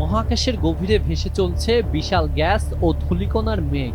মহাকাশের গভীরে ভেসে চলছে বিশাল গ্যাস ও ধূলিকণার মেঘ।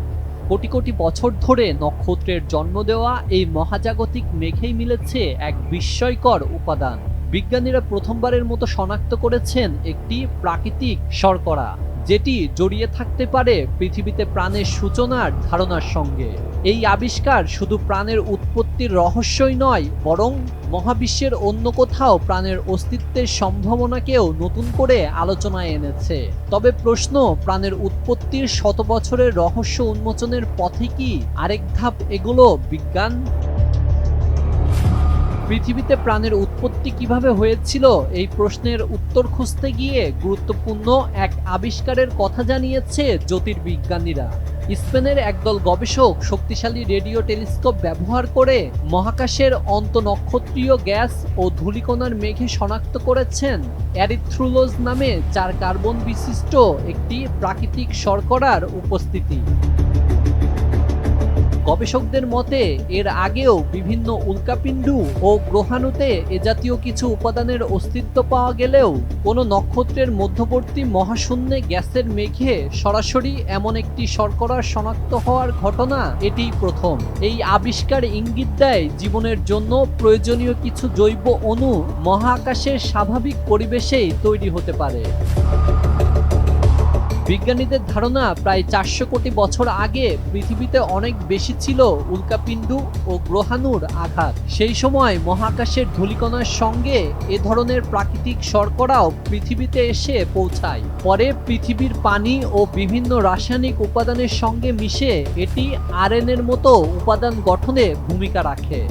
কোটি কোটি বছর ধরে নক্ষত্রের জন্ম দেওয়া এই মহাজাগতিক মেঘেই মিলেছে এক বিস্ময়কর উপাদান। বিজ্ঞানীরা প্রথমবারের মতো শনাক্ত করেছেন একটি প্রাকৃতিক শর্করা, যেটি জড়িয়ে থাকতে পারে পৃথিবীতে প্রাণের সূচনার ধারণার সঙ্গে। এই আবিষ্কার শুধু প্রাণের উৎপত্তির রহস্যই নয়, বরং মহাবিশ্বের অন্য কোথাও প্রাণের অস্তিত্বের সম্ভাবনাকেও নতুন করে আলোচনায় এনেছে। তবে প্রশ্ন, প্রাণের উৎপত্তির শত বছরের রহস্য উন্মোচনের পথে কি আরেক ধাপ এগোলো বিজ্ঞান? পৃথিবীতে প্রাণের উৎপত্তি কিভাবে হয়েছিল, এই প্রশ্নের উত্তর খুঁজতে গিয়ে গুরুত্বপূর্ণ এক আবিষ্কারের কথা জানিয়েছে জ্যোতির্বিজ্ঞানীরা। স্পেনের একদল গবেষক শক্তিশালী রেডিও টেলিস্কোপ ব্যবহার করে মহাকাশের অন্তঃনক্ষত্রীয় গ্যাস ও ধূলিকণার মেঘে শনাক্ত করেছেন এরিথ্রুলোজ নামে 4 কার্বন বিশিষ্ট একটি প্রাকৃতিক শর্করার উপস্থিতি। গবেষকদের মতে এর আগেও বিভিন্ন উল্কাপিণ্ড ও গ্রহাণুতে এ জাতীয় কিছু উপাদানের অস্তিত্ব পাওয়া গেলেও কোনো নক্ষত্রের মধ্যবর্তী মহাশূন্যে গ্যাসের মেঘে সরাসরি এমন একটি শর্করার শনাক্ত হওয়ার ঘটনা এটিই প্রথম। এই আবিষ্কার ইঙ্গিত দেয় জীবনের জন্য প্রয়োজনীয় কিছু জৈব অণু মহাকাশের স্বাভাবিক পরিবেশেই তৈরি হতে পারে। বিজ্ঞানীদের ধারণা, প্রায় 400 কোটি বছর আগে পৃথিবীতে অনেক বেশি ছিল উল্কাপিণ্ড ও গ্রহাণুর আঘাত। সেই সময় মহাকাশের ধূলিকণার সঙ্গে এ ধরনের প্রাকৃতিক শর্করাও পৃথিবীতে এসে পৌঁছায়। পরে পৃথিবীর পানি ও বিভিন্ন রাসায়নিক উপাদানের সঙ্গে মিশে এটি আরএনএর মতো উপাদান গঠনে ভূমিকা রাখে।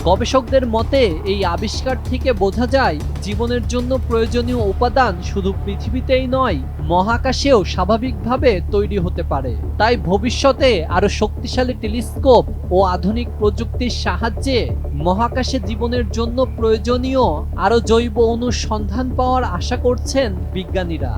গবেষকদের মতে এই আবিষ্কার থেকে বোঝা যায় জীবনের জন্য প্রয়োজনীয় উপাদান শুধু পৃথিবীতেই নয়, মহাকাশেও স্বাভাবিকভাবে তৈরি হতে পারে। তাই ভবিষ্যতে আরো শক্তিশালী টেলিস্কোপ ও আধুনিক প্রযুক্তির সাহায্যে মহাকাশে জীবনের জন্য প্রয়োজনীয় আরো জৈব অণুর সন্ধান পাওয়ার আশা করছেন বিজ্ঞানীরা।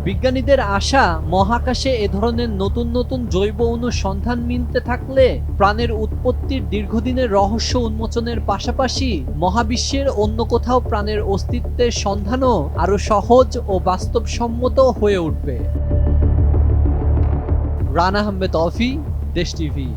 বিজ্ঞানীদের আশা, মহাকাশে এ ধরনের নতুন নতুন জৈব অণুর সন্ধান মিলতে থাকলে প্রাণের উৎপত্তির দীর্ঘদিনের রহস্য উন্মোচনের পাশাপাশি মহাবিশ্বের অন্য কোথাও প্রাণের অস্তিত্বের সন্ধানও আরো সহজ ও বাস্তবসম্মত হয়ে উঠবে। রানা আহমেদ অফি, দেশ টিভি।